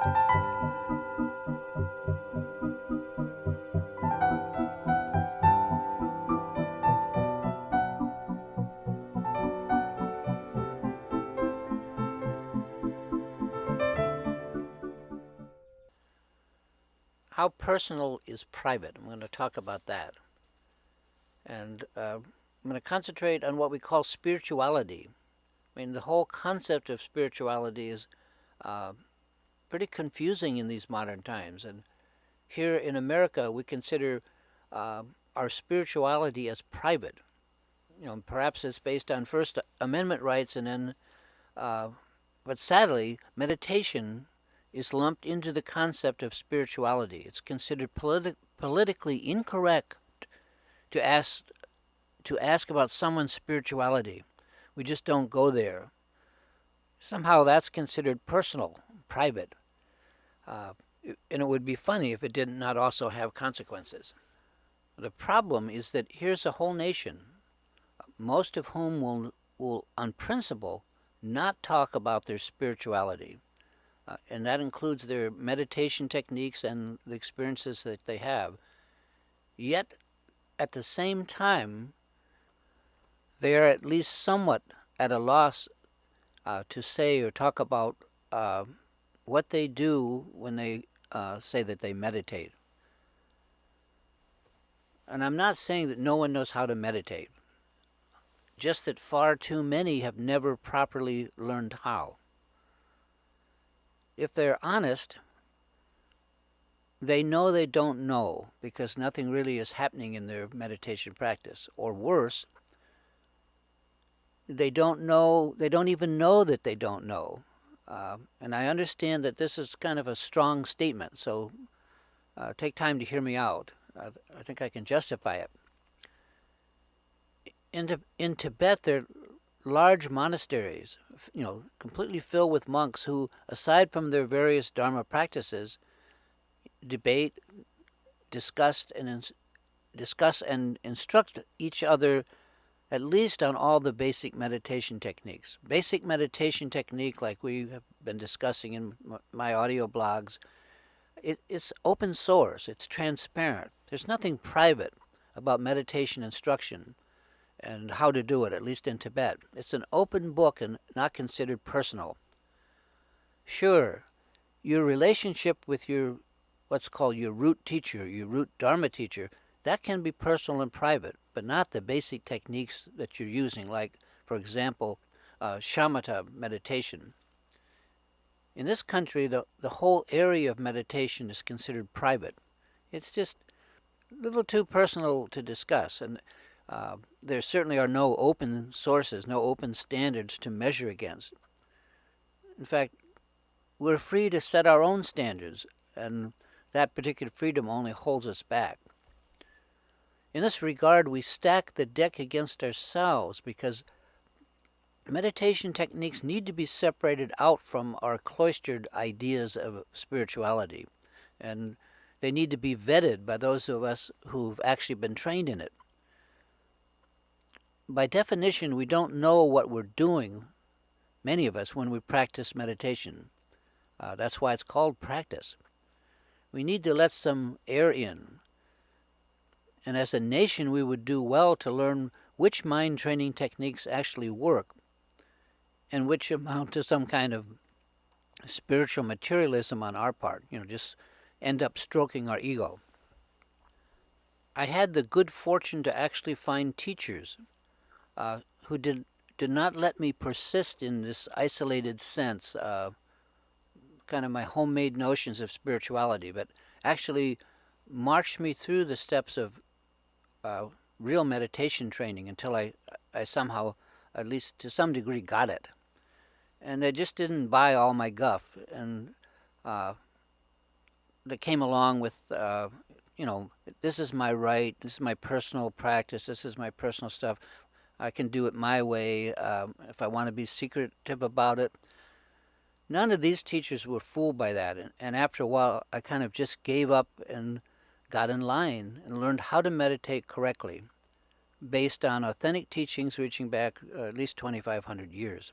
How personal is private? I'm going to talk about that. And I'm going to concentrate on what we call spirituality. I mean, the whole concept of spirituality is pretty confusing in these modern times. And here in America, we consider our spirituality as private. Perhaps it's based on First Amendment rights, and then, but sadly, meditation is lumped into the concept of spirituality. It's considered politically incorrect to ask about someone's spirituality. We just don't go there. Somehow that's considered personal, private. And it would be funny if it did not also have consequences. The problem is that here's a whole nation, most of whom will on principle, not talk about their spirituality. And that includes their meditation techniques and the experiences that they have. Yet, at the same time, they are at least somewhat at a loss to say or talk about what they do when they say that they meditate. And I'm not saying that no one knows how to meditate, just that far too many have never properly learned how. If they're honest, they know they don't know because nothing really is happening in their meditation practice. Or worse, they don't even know that they don't know. And I understand that this is kind of a strong statement, so take time to hear me out. I think I can justify it. In Tibet, there are large monasteries, completely filled with monks who, aside from their various Dharma practices, discuss and instruct each other at least on all the basic meditation techniques. Basic meditation technique, like we have been discussing in my audio blogs, it's open source, it's transparent. There's nothing private about meditation instruction and how to do it, at least in Tibet. It's an open book and not considered personal. Sure, your relationship with what's called your root teacher, your root Dharma teacher, that can be personal and private, but not the basic techniques that you're using, like, for example, shamatha meditation. In this country, the whole area of meditation is considered private. It's just a little too personal to discuss, and there certainly are no open sources, no open standards to measure against. In fact, we're free to set our own standards, and that particular freedom only holds us back. In this regard, we stack the deck against ourselves because meditation techniques need to be separated out from our cloistered ideas of spirituality, and they need to be vetted by those of us who've actually been trained in it. By definition, we don't know what we're doing, many of us, when we practice meditation. That's why it's called practice. We need to let some air in. And as a nation, we would do well to learn which mind training techniques actually work and which amount to some kind of spiritual materialism on our part, just end up stroking our ego. I had the good fortune to actually find teachers who did not let me persist in this isolated sense, kind of my homemade notions of spirituality, but actually marched me through the steps of real meditation training until I somehow, at least to some degree, got it. And they just didn't buy all my guff, and they came along with, this is my right, this is my personal practice, this is my personal stuff. I can do it my way if I want to be secretive about it. None of these teachers were fooled by that, and after a while, I kind of just gave up and got in line and learned how to meditate correctly based on authentic teachings reaching back at least 2,500 years.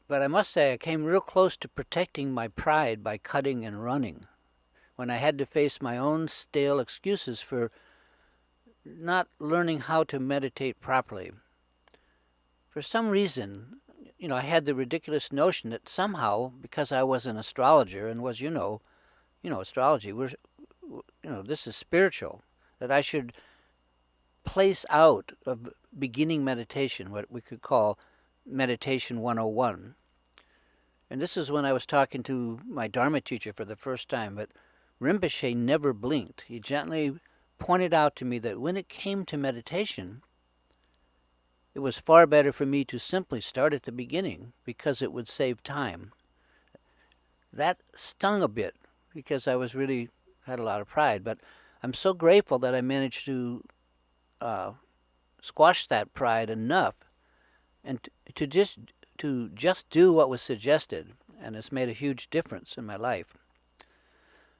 But I must say I came real close to protecting my pride by cutting and running when I had to face my own stale excuses for not learning how to meditate properly. For some reason, I had the ridiculous notion that somehow, because I was an astrologer and was, astrology, this is spiritual, that I should place out of beginning meditation, what we could call Meditation 101. And this is when I was talking to my Dharma teacher for the first time, but Rinpoche never blinked. He gently pointed out to me that when it came to meditation, it was far better for me to simply start at the beginning because it would save time. That stung a bit because I had a lot of pride, but I'm so grateful that I managed to squash that pride enough and to just do what was suggested, and it's made a huge difference in my life.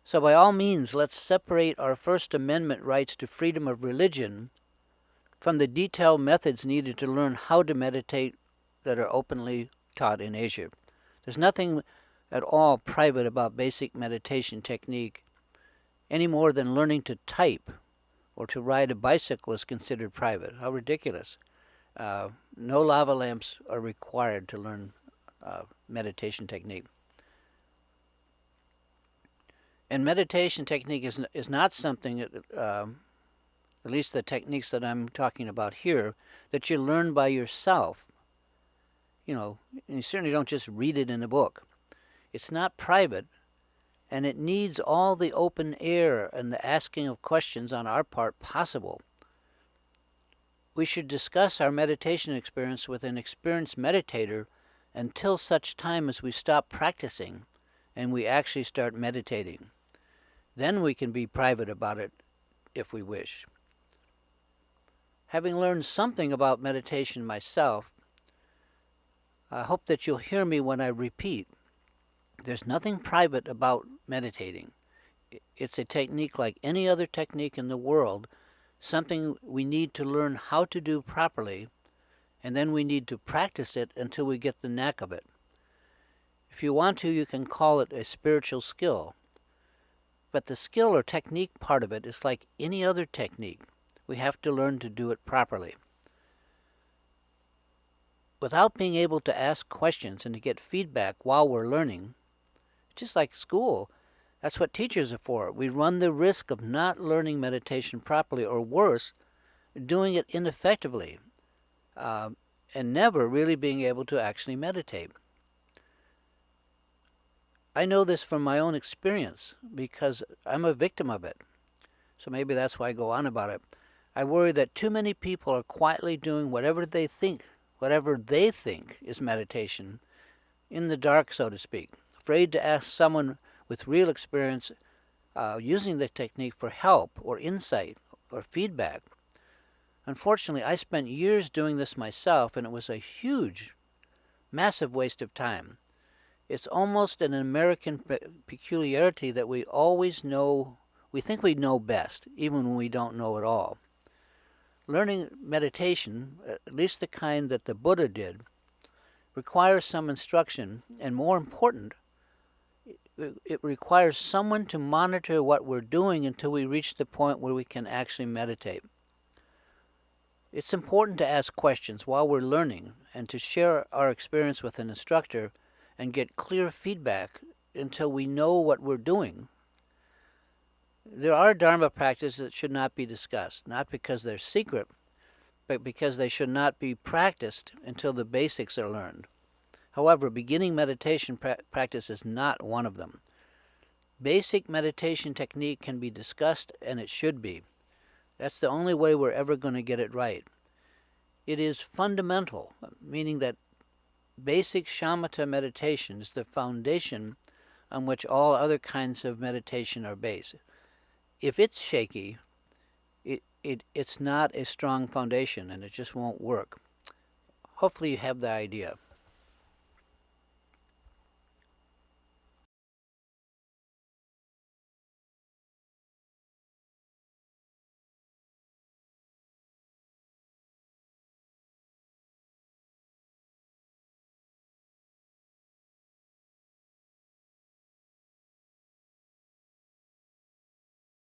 So by all means, let's separate our First Amendment rights to freedom of religion from the detailed methods needed to learn how to meditate that are openly taught in Asia. There's nothing at all private about basic meditation technique, any more than learning to type or to ride a bicycle is considered private. How ridiculous. No lava lamps are required to learn meditation technique. And meditation technique is not something that, at least the techniques that I'm talking about here, that you learn by yourself. And you certainly don't just read it in a book. It's not private, and it needs all the open air and the asking of questions on our part possible. We should discuss our meditation experience with an experienced meditator until such time as we stop practicing and we actually start meditating. Then we can be private about it if we wish. Having learned something about meditation myself, I hope that you'll hear me when I repeat. There's nothing private about meditating. It's a technique like any other technique in the world, something we need to learn how to do properly, and then we need to practice it until we get the knack of it. If you want to, you can call it a spiritual skill. But the skill or technique part of it is like any other technique. We have to learn to do it properly. Without being able to ask questions and to get feedback while we're learning, just like school, that's what teachers are for. We run the risk of not learning meditation properly, or worse, doing it ineffectively, and never really being able to actually meditate. I know this from my own experience because I'm a victim of it. So maybe that's why I go on about it. I worry that too many people are quietly doing whatever they think is meditation, in the dark, so to speak, afraid to ask someone with real experience using the technique for help or insight or feedback. Unfortunately, I spent years doing this myself, and it was a huge, massive waste of time. It's almost an American peculiarity that we always know, we think we know best, even when we don't know at all. Learning meditation, at least the kind that the Buddha did, requires some instruction, and more important, it requires someone to monitor what we're doing until we reach the point where we can actually meditate. It's important to ask questions while we're learning and to share our experience with an instructor and get clear feedback until we know what we're doing. There are Dharma practices that should not be discussed, not because they're secret, but because they should not be practiced until the basics are learned. However, beginning meditation practice is not one of them. Basic meditation technique can be discussed, and it should be. That's the only way we're ever going to get it right. It is fundamental, meaning that basic shamatha meditation is the foundation on which all other kinds of meditation are based. If it's shaky, it's not a strong foundation, and it just won't work. Hopefully you have the idea.